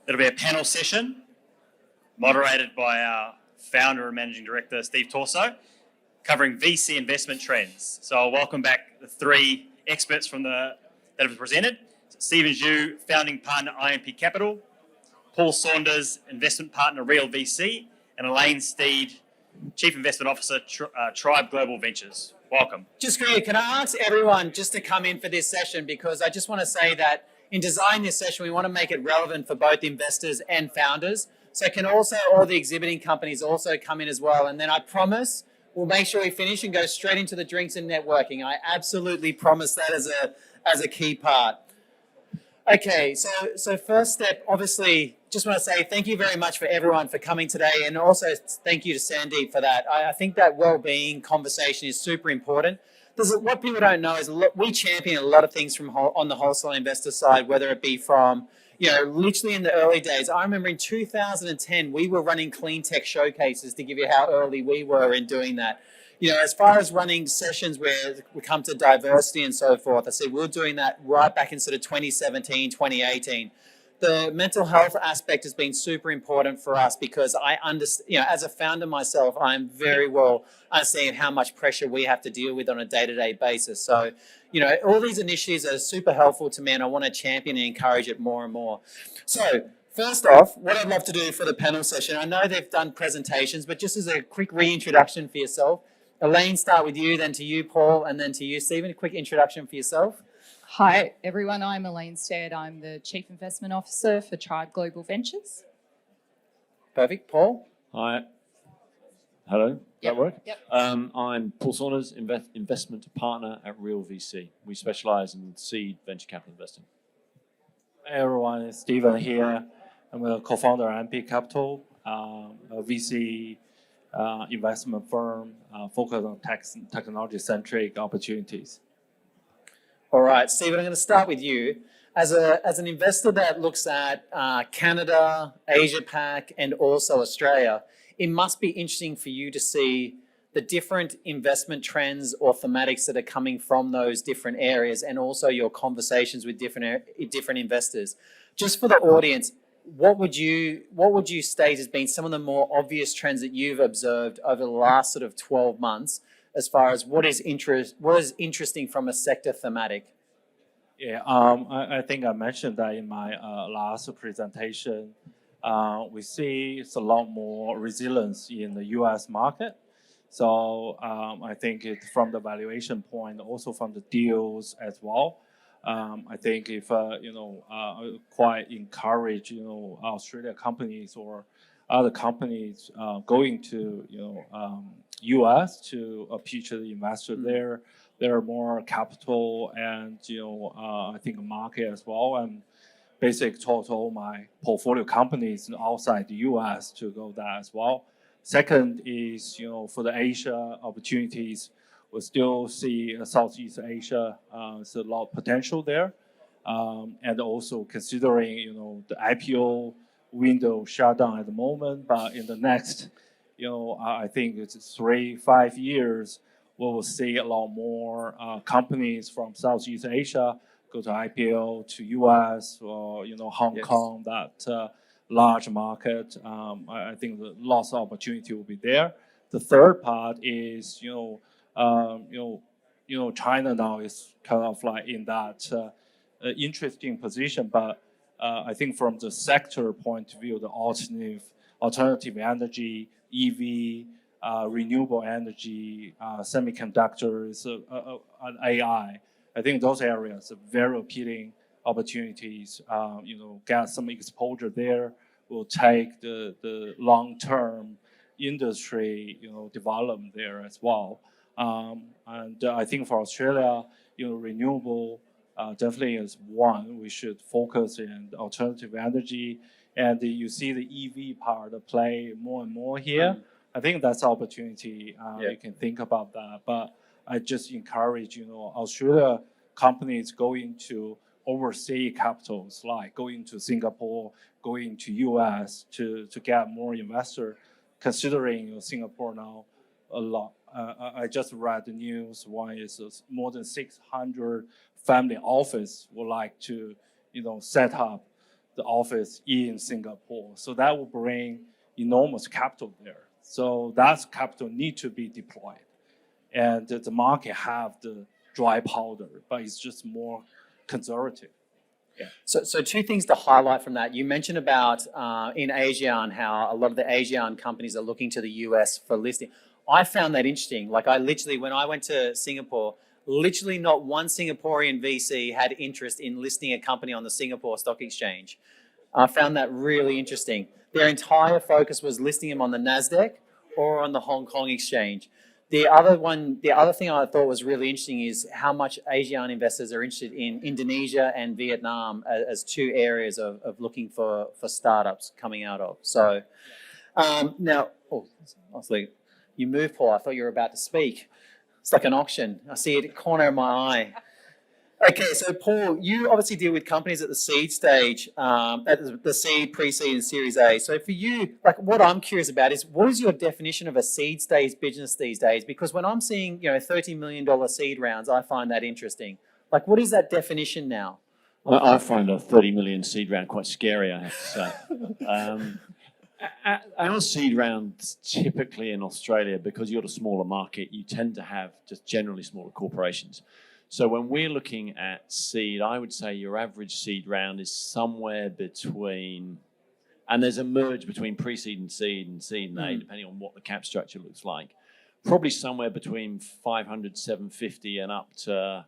It'll be a panel session moderated by our founder and managing director, Steve Torso, covering VC investment trends. So I'll welcome back the three experts that have presented. Stephen Zhu, founding partner, IMP Capital; Paul Saunders, investment partner, Real VC; and Elaine Stead, Chief Investment Officer, Tribe Global Ventures. Welcome. Just great. Can I ask everyone just to come in for this session, because I just want to say that in designing this session, we want to make it relevant for both investors and founders. So can also all the exhibiting companies also come in as well? And then I promise we'll make sure we finish and go straight into the drinks and networking. I absolutely promise that as a key part. Okay, so first step, obviously, just want to say thank you very much for everyone for coming today, and also thank you to Sandeep for that. I think that well-being conversation is super important. What people don't know is we champion a lot of things on the wholesale investor side, whether it be from, literally in the early days. I remember in 2010, we were running clean tech showcases, to give you how early we were in doing that. As far as running sessions where we come to diversity and so forth, I said we're doing that right back in sort of 2017, 2018. The mental health aspect has been super important for us, because I understand, as a founder myself, I'm very well understanding how much pressure we have to deal with on a day-to-day basis. So, all these initiatives are super helpful to me, and I want to champion and encourage it more and more. So, first off, what I'd love to do for the panel session, I know they've done presentations, but just as a quick reintroduction for yourself, Elaine, start with you, then to you, Paul, and then to you, Stephen. A quick introduction for yourself. Hi, everyone. I'm Elaine Stead. I'm the Chief Investment Officer for Tribe Global Ventures. Perfect. Paul? Hi. Hello. Yep. That work? Yep. I'm Paul Saunders, investment partner at Real VC. We specialize in seed venture capital investing. Hey everyone, it's Steven here. I'm a co-founder of IMP Capital, a VC investment firm focused on technology-centric opportunities. All right, Stephen, I'm going to start with you. As an investor that looks at Canada, Asia Pac, and also Australia, it must be interesting for you to see the different investment trends or thematics that are coming from those different areas, and also your conversations with different investors. Just for the audience, what would you state has been some of the more obvious trends that you've observed over the last sort of 12 months, as far as what is interesting from a sector thematic? Yeah, I think I mentioned that in my last presentation. We see it's a lot more resilience in the U.S. market. So I think from the valuation point, also from the deals as well. I think if quite encourage Australia companies or other companies going to U.S. to pitch the investor there. There are more capital and I think market as well, and basically talk to all my portfolio companies outside the U.S. to go there as well. Second is for the Asia opportunities, we still see Southeast Asia there's a lot of potential there, and also considering the IPO window shut down at the moment, but in the next I think it's 3-5 years, we will see a lot more companies from Southeast Asia go to IPO to US or Hong Kong, that large market. I think the lots of opportunity will be there. The third part is China now is kind of like in that interesting position, but I think from the sector point of view, the alternative energy, EV, renewable energy, semiconductors, and AI. I think those areas are very appealing opportunities. Get some exposure there will take the long-term industry development there as well. And I think for Australia, renewable definitely is one we should focus in, alternative energy, and you see the EV part play more and more here. I think that's opportunity. You can think about that, but I just encourage Australia companies going to overseas capitals, like going to Singapore, going to US to get more investor. Considering Singapore now a lot. I just read the news. One is more than 600 family office would like to set up the office in Singapore. So that will bring enormous capital there. So that capital need to be deployed. And the market have the dry powder, but it's just more conservative. Yeah. So two things to highlight from that. You mentioned about in ASEAN how a lot of the ASEAN companies are looking to the US for listing. I found that interesting. Like when I went to Singapore, literally not one Singaporean VC had interest in listing a company on the Singapore Stock Exchange. I found that really interesting. Their entire focus was listing them on the NASDAQ or on the Hong Kong Exchange. The other thing I thought was really interesting is how much ASEAN investors are interested in Indonesia and Vietnam as two areas of looking for startups coming out of. So now, you moved, Paul. I thought you were about to speak. It's like an auction. I see it at the corner of my eye. Okay, so Paul, you obviously deal with companies at the seed stage, at the seed, pre-seed, and Series A. So for you, like what I'm curious about is what is your definition of a seed stage business these days? Because when I'm seeing, $30 million seed rounds, I find that interesting. Like, what is that definition now? I find a 30 million seed round quite scary, I have to say. Our seed rounds typically in Australia, because you're a smaller market, you tend to have just generally smaller corporations. So when we're looking at seed, I would say your average seed round is somewhere between, and there's a merge between pre-seed and seed and A, depending on what the cap structure looks like. Probably somewhere between 500, 750 and up to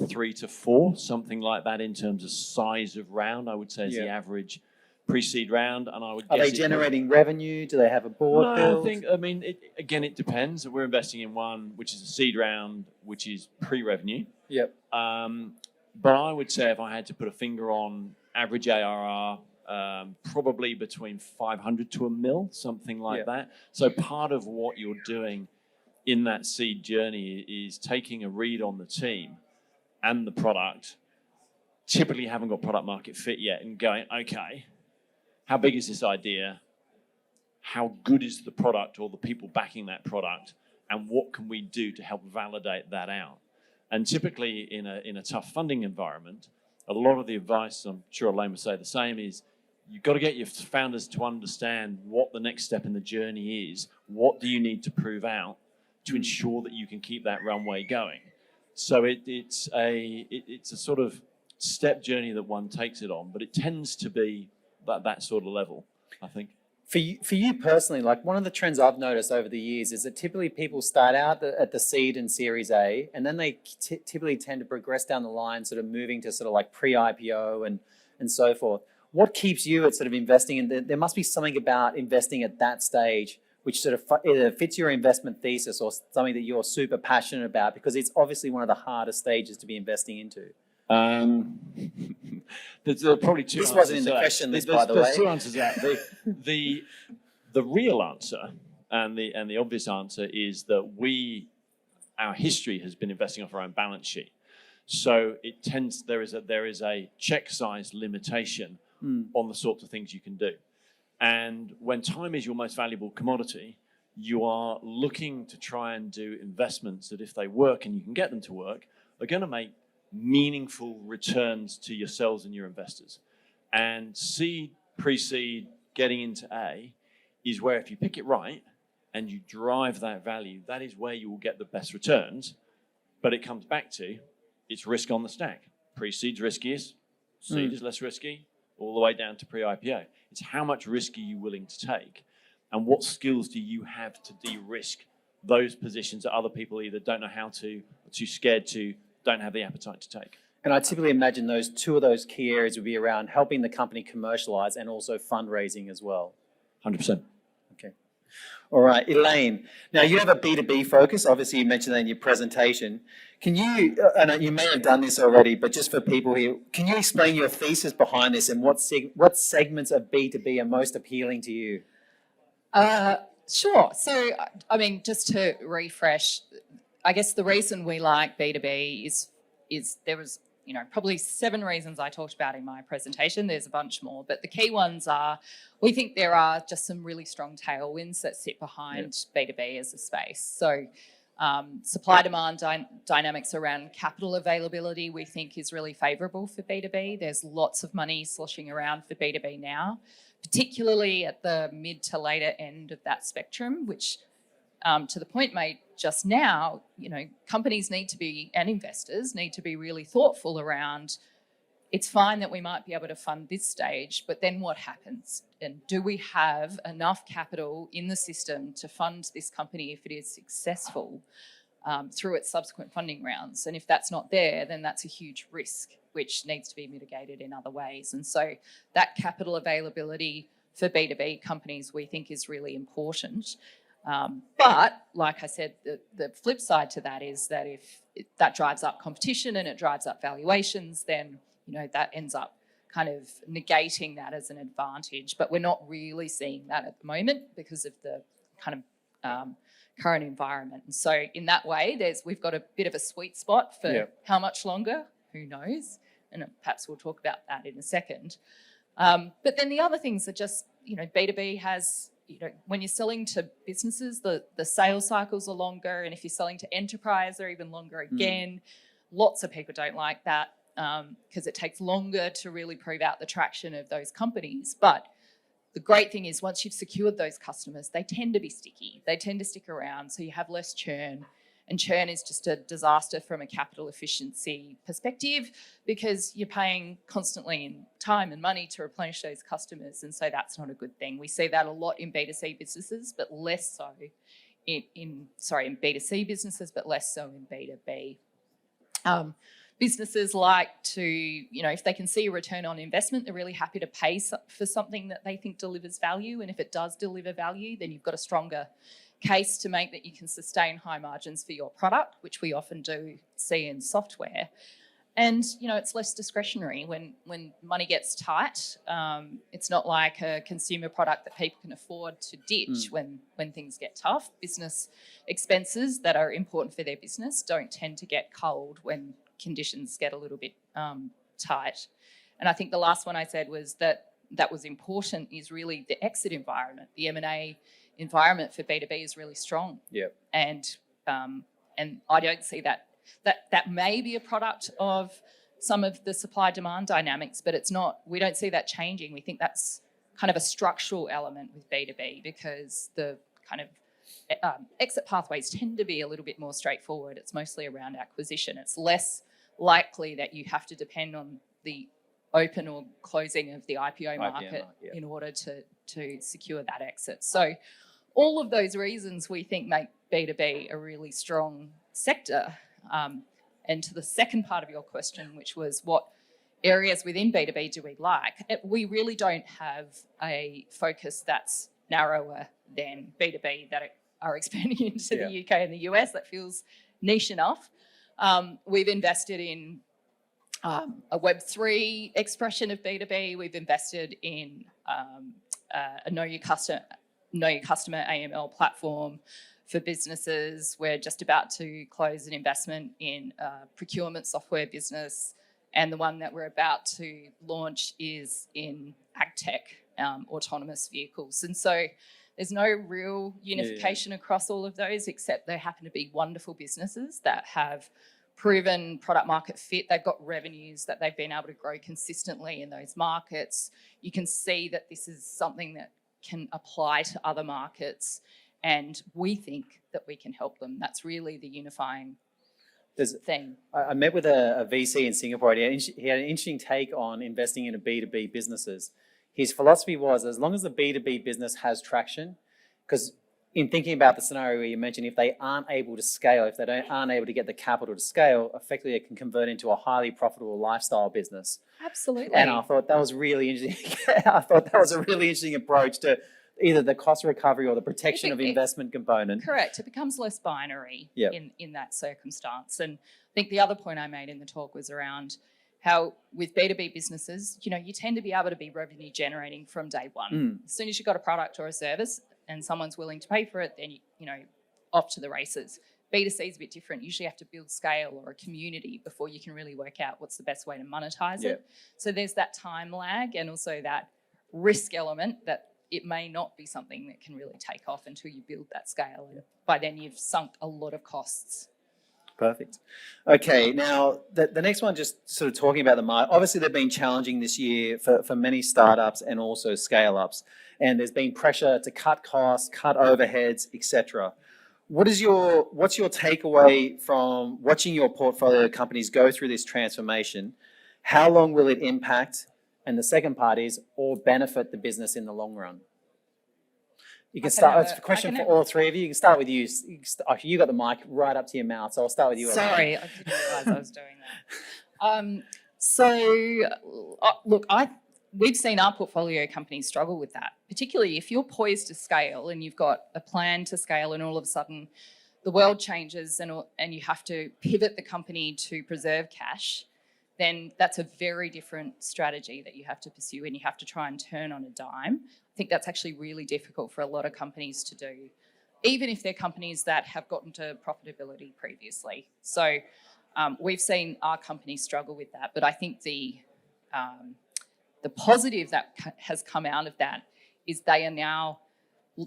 3 to 4, something like that in terms of size of round, I would say is the average pre-seed round. And I would guess Are they generating revenue? Do they have a board build? It depends. We're investing in one which is a seed round, which is pre-revenue. Yep. But I would say if I had to put a finger on average ARR, probably between 500 to $1 million, something like that. So part of what you're doing in that seed journey is taking a read on the team and the product. Typically haven't got product market fit yet, and going, okay, how big is this idea? How good is the product or the people backing that product? And what can we do to help validate that out? And typically in a tough funding environment, a lot of the advice, I'm sure Elaine would say the same, is you've got to get your founders to understand what the next step in the journey is. What do you need to prove out to ensure that you can keep that runway going? So it's a sort of step journey that one takes it on, but it tends to be that sort of level, I think. For you personally, like one of the trends I've noticed over the years is that typically people start out at the seed and Series A, and then they typically tend to progress down the line, sort of moving to sort of like pre-IPO and so forth. What keeps you at sort of investing in? There must be something about investing at that stage which sort of either fits your investment thesis or something that you're super passionate about, because it's obviously one of the hardest stages to be investing into. There's probably two. This wasn't in the question list, by the way. There's two answers to that. The real answer and the obvious answer is that our history has been investing off our own balance sheet. So there is a check size limitation on the sorts of things you can do. And when time is your most valuable commodity, you are looking to try and do investments that, if they work and you can get them to work, are going to make meaningful returns to yourselves and your investors. And seed, pre-seed, getting into A is where, if you pick it right and you drive that value, that is where you will get the best returns. But it comes back to, it's risk on the stack. Pre-seed's riskiest, seed is less risky, all the way down to pre-IPO. It's how much risk are you willing to take, and what skills do you have to de-risk those positions that other people either don't know how to, are too scared to, don't have the appetite to take. And I typically imagine two of those key areas would be around helping the company commercialize and also fundraising as well. 100%. Okay. All right, Elaine. Now you have a B2B focus. Obviously, you mentioned that in your presentation. Can you, and you may have done this already, but just for people here, can you explain your thesis behind this and what segments of B2B are most appealing to you? Sure. So, just to refresh, I guess the reason we like B2B is there was, probably 7 reasons I talked about in my presentation. There's a bunch more, but the key ones are, we think there are just some really strong tailwinds that sit behind B2B as a space. So Supply-demand dynamics around capital availability we think is really favourable for B2B. There's lots of money sloshing around for B2B now, particularly at the mid to later end of that spectrum, which to the point made just now, companies need to be, and investors need to be really thoughtful around, it's fine that we might be able to fund this stage, but then what happens? And do we have enough capital in the system to fund this company if it is successful through its subsequent funding rounds? And if that's not there, then that's a huge risk, which needs to be mitigated in other ways. And so that capital availability for B2B companies we think is really important. But like I said, the flip side to that is that if that drives up competition and it drives up valuations, then that ends up kind of negating that as an advantage. But we're not really seeing that at the moment because of the kind of current environment. And so in that way, we've got a bit of a sweet spot for how much longer, who knows? And perhaps we'll talk about that in a second. But then the other things are just, B2B has, when you're selling to businesses, the sales cycles are longer. And if you're selling to enterprise, they're even longer again. Lots of people don't like that because it takes longer to really prove out the traction of those companies. But the great thing is once you've secured those customers, they tend to be sticky. They tend to stick around, so you have less churn. And churn is just a disaster from a capital efficiency perspective because you're paying constantly in time and money to replenish those customers. And so that's not a good thing. We see that a lot in B2C businesses, but less so in B2C businesses, but less so in B2B. Businesses like to, if they can see a return on investment, they're really happy to pay for something that they think delivers value. And if it does deliver value, then you've got a stronger case to make that you can sustain high margins for your product, which we often do see in software. And, it's less discretionary when money gets tight. It's not like a consumer product that people can afford to ditch when things get tough. Business expenses that are important for their business don't tend to get culled when conditions get a little bit tight. And I think the last one I said was that was important is really the exit environment. The M&A environment for B2B is really strong. Yep. And I don't see that may be a product of some of the supply demand dynamics, but it's not, we don't see that changing. We think that's kind of a structural element with B2B because the kind of exit pathways tend to be a little bit more straightforward. It's mostly around acquisition. It's less likely that you have to depend on the open or closing of the IPO market in order to secure that exit. So all of those reasons we think make B2B a really strong sector. And to the second part of your question, which was what areas within B2B do we like? We really don't have a focus that's narrower than B2B that are expanding into the UK and the US. That feels niche enough. We've invested in a Web3 expression of B2B. We've invested in a Know Your Customer AML platform for businesses. We're just about to close an investment in a procurement software business. And the one that we're about to launch is in agtech, autonomous vehicles. And so there's no real unification across all of those, except they happen to be wonderful businesses that have proven product market fit. They've got revenues that they've been able to grow consistently in those markets. You can see that this is something that can apply to other markets, and we think that we can help them. That's really the unifying thing. I met with a VC in Singapore. He had an interesting take on investing in B2B businesses. His philosophy was, as long as the B2B business has traction, because in thinking about the scenario where you mentioned, if they aren't able to scale, if they aren't able to get the capital to scale, effectively it can convert into a highly profitable lifestyle business. Absolutely. And I thought that was really interesting. I thought that was a really interesting approach to either the cost recovery or the protection of investment component. Correct. It becomes less binary in that circumstance. And I think the other point I made in the talk was around how with B2B businesses, you tend to be able to be revenue generating from day one. As soon as you've got a product or a service and someone's willing to pay for it, then, off to the races. B2C is a bit different. You usually have to build scale or a community before you can really work out what's the best way to monetize it. So there's that time lag and also that risk element that it may not be something that can really take off until you build that scale. And by then you've sunk a lot of costs. Perfect. Okay, now the next one, just sort of talking about the market. Obviously, they've been challenging this year for many startups and also scale-ups. And there's been pressure to cut costs, cut overheads, etc. What's your takeaway from watching your portfolio companies go through this transformation? How long will it impact? And the second part is, or benefit the business in the long run? You can start. It's a question for all three of you. You can start with you. You got the mic right up to your mouth, so I'll start with you. Sorry, I didn't realise I was doing that. Look, we've seen our portfolio companies struggle with that, particularly if you're poised to scale and you've got a plan to scale, and all of a sudden the world changes and you have to pivot the company to preserve cash. Then that's a very different strategy that you have to pursue, and you have to try and turn on a dime. I think that's actually really difficult for a lot of companies to do, even if they're companies that have gotten to profitability previously. So we've seen our companies struggle with that, but I think the positive that has come out of that is they are now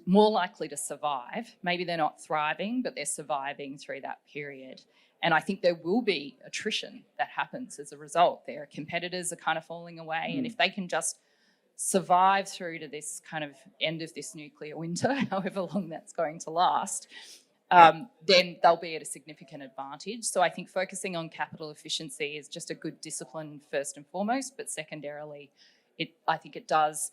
more likely to survive. Maybe they're not thriving, but they're surviving through that period. And I think there will be attrition that happens as a result. Their competitors are kind of falling away. And if they can just survive through to this kind of end of this nuclear winter, however long that's going to last, then they'll be at a significant advantage. So I think focusing on capital efficiency is just a good discipline first and foremost, but secondarily, I think it does.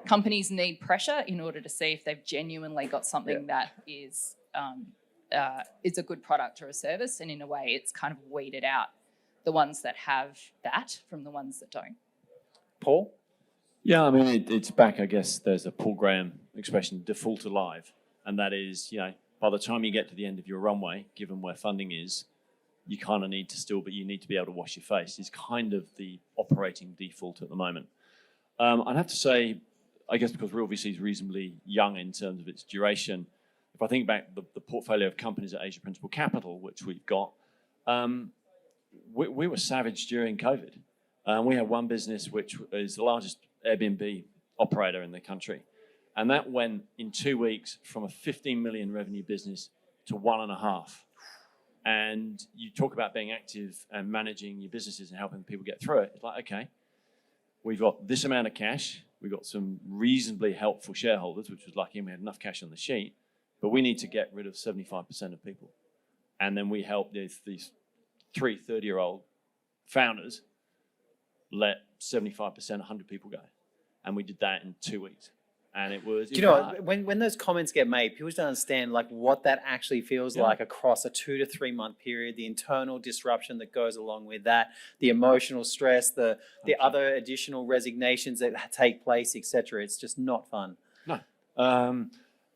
Companies need pressure in order to see if they've genuinely got something that is a good product or a service, and in a way it's kind of weeded out the ones that have that from the ones that don't. Paul? Yeah, I mean, it's back, I guess there's a Paul Graham expression, default alive. And that is, by the time you get to the end of your runway, given where funding is, you kind of need to but you need to be able to wash your face. Is kind of the operating default at the moment. I'd have to say, I guess because Real VC is reasonably young in terms of its duration, if I think back the portfolio of companies at Asia Principal Capital, which we've got, we were savage during COVID. We had one business which is the largest Airbnb operator in the country. And that went in 2 weeks from a 15 million revenue business to 1.5. And you talk about being active and managing your businesses and helping people get through it. It's like, okay, we've got this amount of cash. We've got some reasonably helpful shareholders, which was lucky, and we had enough cash on the sheet. But we need to get rid of 75% of people. And then we helped these 3 30-year-old founders let 75%, 100 people go. And we did that in 2 weeks. And it was... when those comments get made, people don't understand what that actually feels like across a 2 to 3 month period, the internal disruption that goes along with that, the emotional stress, the other additional resignations that take place, etc. It's just not fun. No.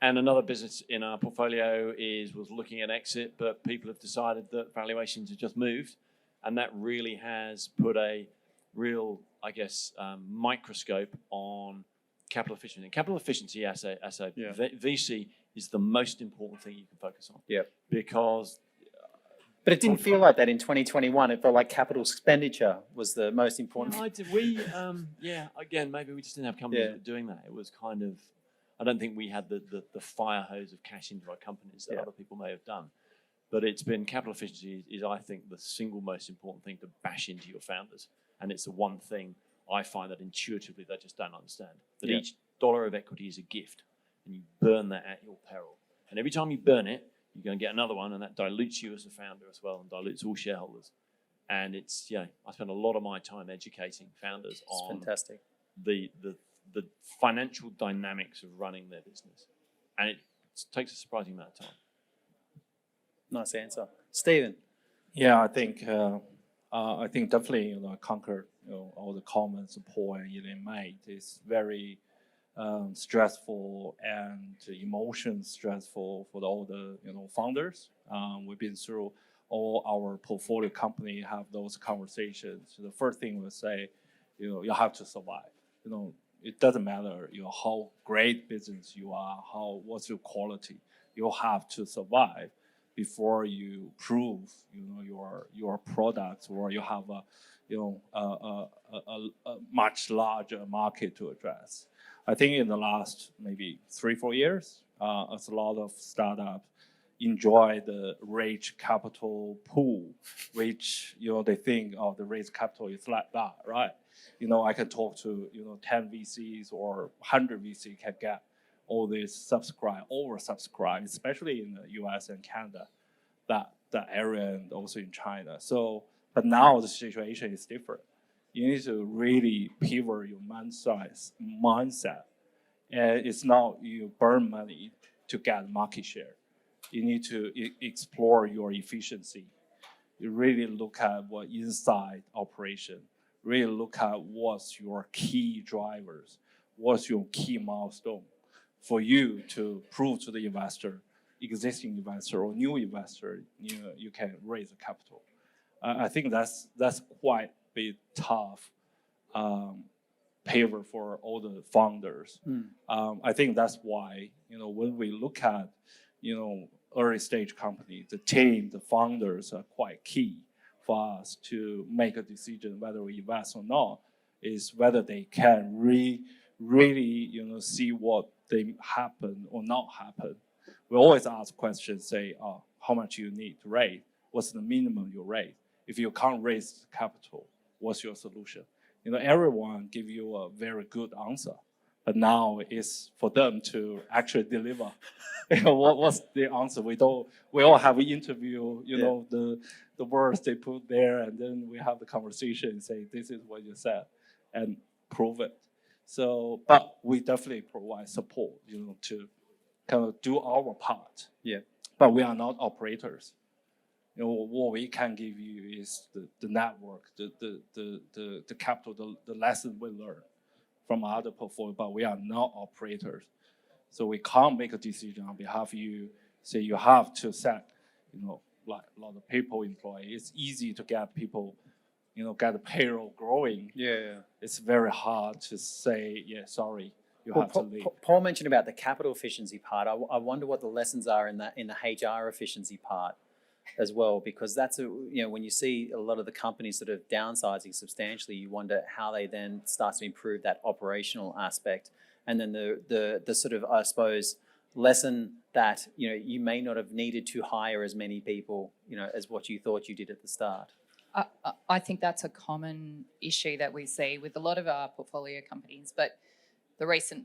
And another business in our portfolio was looking at exit, but people have decided that valuations have just moved. And that really has put a real, I guess, microscope on capital efficiency. And capital efficiency as a VC is the most important thing you can focus on. Yeah. Because... But it didn't feel like that in 2021. It felt like capital expenditure was the most important. Again, maybe we just didn't have companies that were doing that. It was kind of... I don't think we had the fire hose of cash into our companies that other people may have done. But it's been capital efficiency is, I think, the single most important thing to bash into your founders. And it's the one thing I find that intuitively they just don't understand. That each dollar of equity is a gift, and you burn that at your peril. And every time you burn it, you're going to get another one, and that dilutes you as a founder as well, and dilutes all shareholders. And it's, I spend a lot of my time educating founders on fantastic. The financial dynamics of running their business. And it takes a surprising amount of time. Nice answer. Stephen? Yeah, I think definitely concur all the comments Paul and Elaine made. It's very stressful and emotion stressful for all the founders. We've been through all our portfolio company have those conversations. The first thing we say, you have to survive. It doesn't matter how great business you are, what's your quality. You have to survive. before you prove, your products, or you have a much larger market to address. I think in the last maybe 3-4 years, as a lot of startups enjoy the raised capital pool, which they think, oh, the raised capital is like that, right? I can talk to 10 VCs or 100 VCs can get all this oversubscribed, especially in the US and Canada, that area, and also in China. So, but now the situation is different. You need to really pivot your mindset. And it's not you burn money to get market share. You need to explore your efficiency. You really look at what inside operation. Really look at what's your key drivers, what's your key milestone for you to prove to the investor, existing investor or new investor, you can raise the capital. I think that's quite a tough paver for all the founders. I think that's why when we look at early stage company, the team, the founders are quite key for us to make a decision whether we invest or not. Is whether they can really see what they happen or not happen. We always ask questions, say, how much you need to raise? What's the minimum you raise? If you can't raise capital, what's your solution? Everyone give you a very good answer, but now it's for them to actually deliver. What's the answer? We all have an interview, the words they put there, and then we have the conversation and say, this is what you said, and prove it. So, but we definitely provide support, to kind of do our part. Yeah. But we are not operators. What we can give you is the network, the capital, the lesson we learn from other portfolio, but we are not operators. So we can't make a decision on behalf of you, say you have to set, like a lot of people employ. It's easy to get people, get the payroll growing. Yeah. It's very hard to say, sorry, you have to leave. Paul mentioned about the capital efficiency part. I wonder what the lessons are in the HR efficiency part as well, because that's when you see a lot of the companies sort of downsizing substantially, you wonder how they then start to improve that operational aspect, and then the sort of, I suppose, lesson that you may not have needed to hire as many people as what you thought you did at the start. I think that's a common issue that we see with a lot of our portfolio companies, but the recent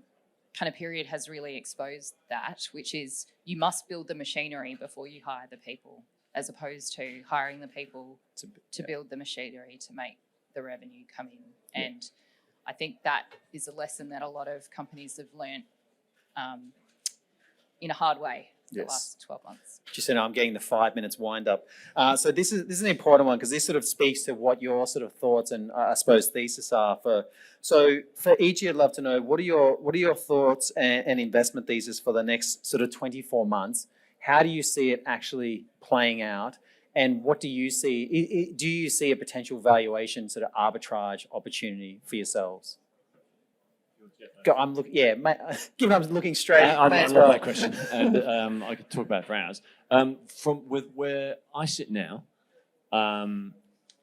kind of period has really exposed that, which is you must build the machinery before you hire the people, as opposed to hiring the people to build the machinery to make the revenue come in. Yeah. And I think that is a lesson that a lot of companies have learned in a hard way the last 12 months. Just so I'm getting the 5 minutes wind up. So this is an important one because this sort of speaks to what your sort of thoughts and I suppose thesis are for. So for each of you, I'd love to know what are your thoughts and investment thesis for the next sort of 24 months. How do you see it actually playing out? And what do you see? Do you see a potential valuation sort of arbitrage opportunity for yourselves? I'm looking. Yeah, given I'm looking straight. I love that question, and I could talk about it for hours. From where I sit now,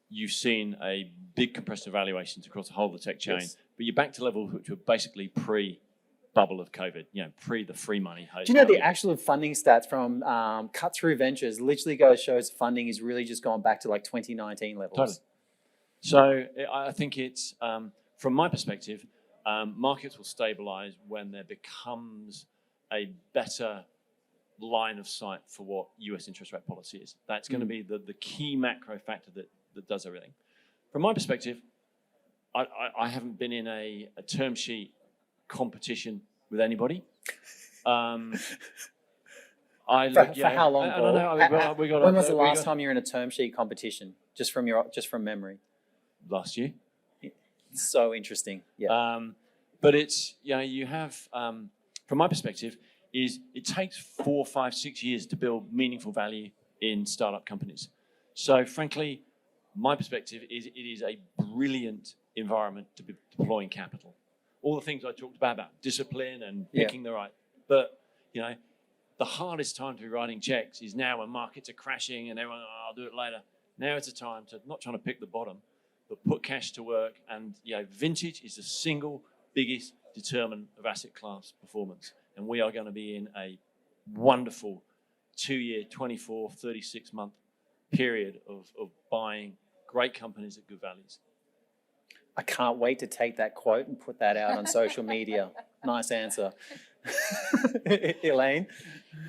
you've seen a big compression of valuations across the whole of the tech chain, but you're back to levels which were basically pre-bubble of COVID. Pre the free money. Do you know the actual funding stats from Cut Through Ventures literally shows funding is really just gone back to like 2019 levels. Totally. So I think it's from my perspective. Markets will stabilize when there becomes a better line of sight for what US interest rate policy is. That's going to be the key macro factor that does everything. From my perspective, I haven't been in a term sheet competition with anybody. For how long? I don't know. When was the last time you were in a term sheet competition? Just from memory. Last year. So interesting. Yeah. But it's you have from my perspective is it takes 4, 5, 6 years to build meaningful value in startup companies. So frankly, my perspective is it is a brilliant environment to be deploying capital. All the things I talked about discipline and picking the right, but the hardest time to be writing checks is now when markets are crashing and everyone, I'll do it later. Now it's a time to not trying to pick the bottom, but put cash to work. And vintage is the single biggest determinant of asset class performance. And we are going to be in a wonderful 2-year, 24, 36-month period of buying great companies at good values. I can't wait to take that quote and put that out on social media. Nice answer. Elaine?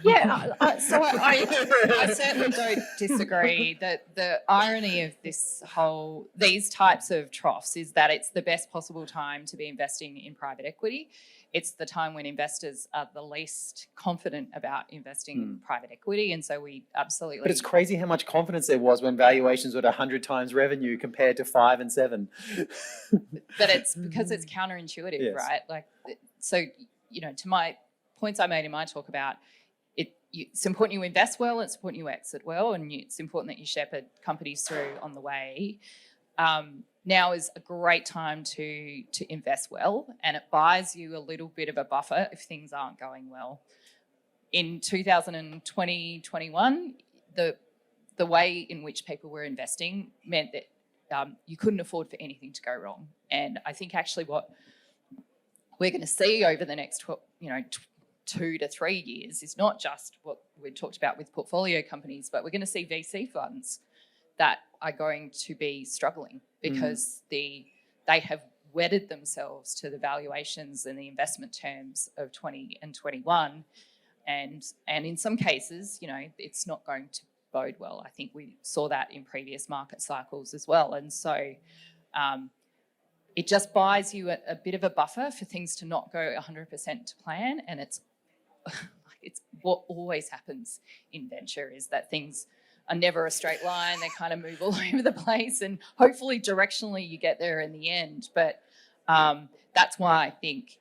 Yeah, so I certainly don't disagree that the irony of these types of troughs is that it's the best possible time to be investing in private equity. It's the time when investors are the least confident about investing in private equity, and so we absolutely... But it's crazy how much confidence there was when valuations were at 100 times revenue compared to 5 and 7. But it's because it's counterintuitive, yes. right? Like, so, to my points I made in my talk about it's important you invest well, it's important you exit well, and it's important that you shepherd companies through on the way. Now is a great time to invest well, and it buys you a little bit of a buffer if things aren't going well. In 2020-21, the way in which people were investing meant that you couldn't afford for anything to go wrong. And I think actually what we're going to see over the next 2 to 3 years is not just what we talked about with portfolio companies, but we're going to see VC funds that are going to be struggling because they have wedded themselves to the valuations and the investment terms of 20 and 21. And in some cases, it's not going to bode well. I think we saw that in previous market cycles as well. And so it just buys you a bit of a buffer for things to not go 100% to plan. And it's what always happens in venture is that things are never a straight line. They kind of move all over the place, and hopefully directionally you get there in the end. But that's why I think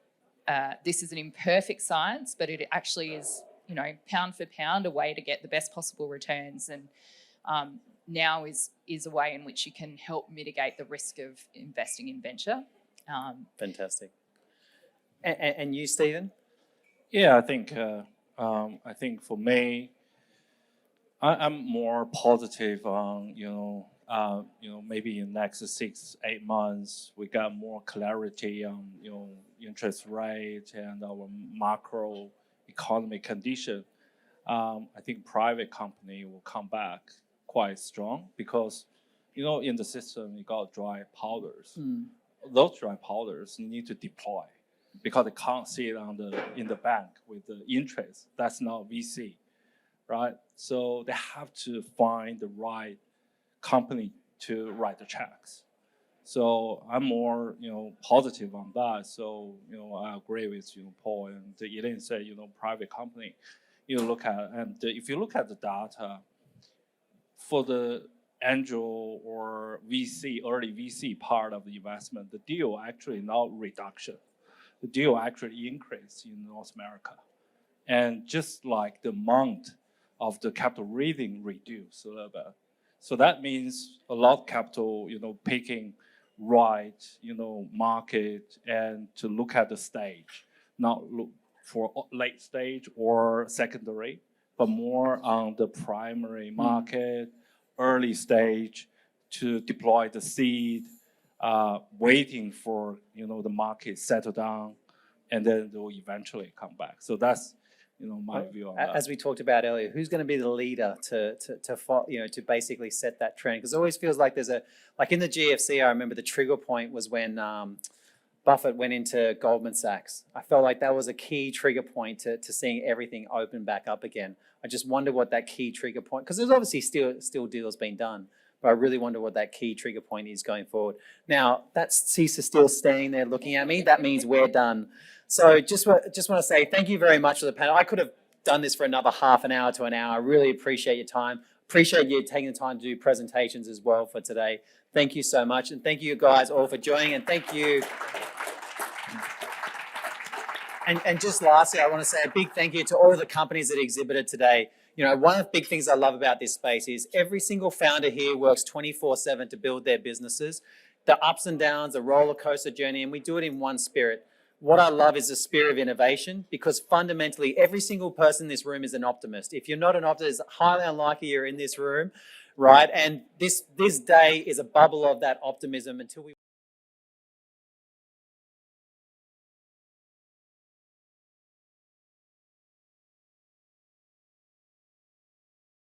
this is an imperfect science, but it actually is, pound for pound, a way to get the best possible returns. And now is a way in which you can help mitigate the risk of investing in venture. Fantastic. And you, Stephen? Yeah, I think for me, I'm more positive on maybe in the next 6-8 months we got more clarity on interest rate and our macro economic condition. I think private company will come back quite strong because in the system you got dry powders. Those dry powders you need to deploy because they can't sit in the bank with the interest. That's not VC. Right, so they have to find the right company to write the checks. So I'm more, positive on that. So, I agree with Paul and Elaine said, private company. Look at and if you look at the data for the angel or VC, early VC part of the investment, the deal actually not reduction. The deal actually increased in North America, and just like the amount of the capital raising reduced a little bit. So that means a lot of capital, picking right, market and to look at the stage, not look for late stage or secondary, but more on the primary market, early stage to deploy the seed, waiting for, the market settle down and then they'll eventually come back. So that's, my view on that. As we talked about earlier, who's going to be the leader to basically set that trend? Because it always feels like there's like in the GFC, I remember the trigger point was when Buffett went into Goldman Sachs. I felt like that was a key trigger point to seeing everything open back up again. I just wonder what that key trigger point, because there's obviously still deals being done, but I really wonder what that key trigger point is going forward. Now, that CISA still standing there looking at me. That means we're done. So just want to say thank you very much for the panel. I could have done this for another half an hour to an hour. I really appreciate your time. Appreciate you taking the time to do presentations as well for today. Thank you so much. And thank you guys all for joining. And thank you. And just lastly, I want to say a big thank you to all of the companies that exhibited today. One of the big things I love about this space is every single founder here works 24/7 to build their businesses. The ups and downs, the roller coaster journey, and we do it in one spirit. what I love is the spirit of innovation, because fundamentally every single person in this room is an optimist. If you're not an optimist, it's highly unlikely you're in this room, right? And this day is a bubble of that optimism until we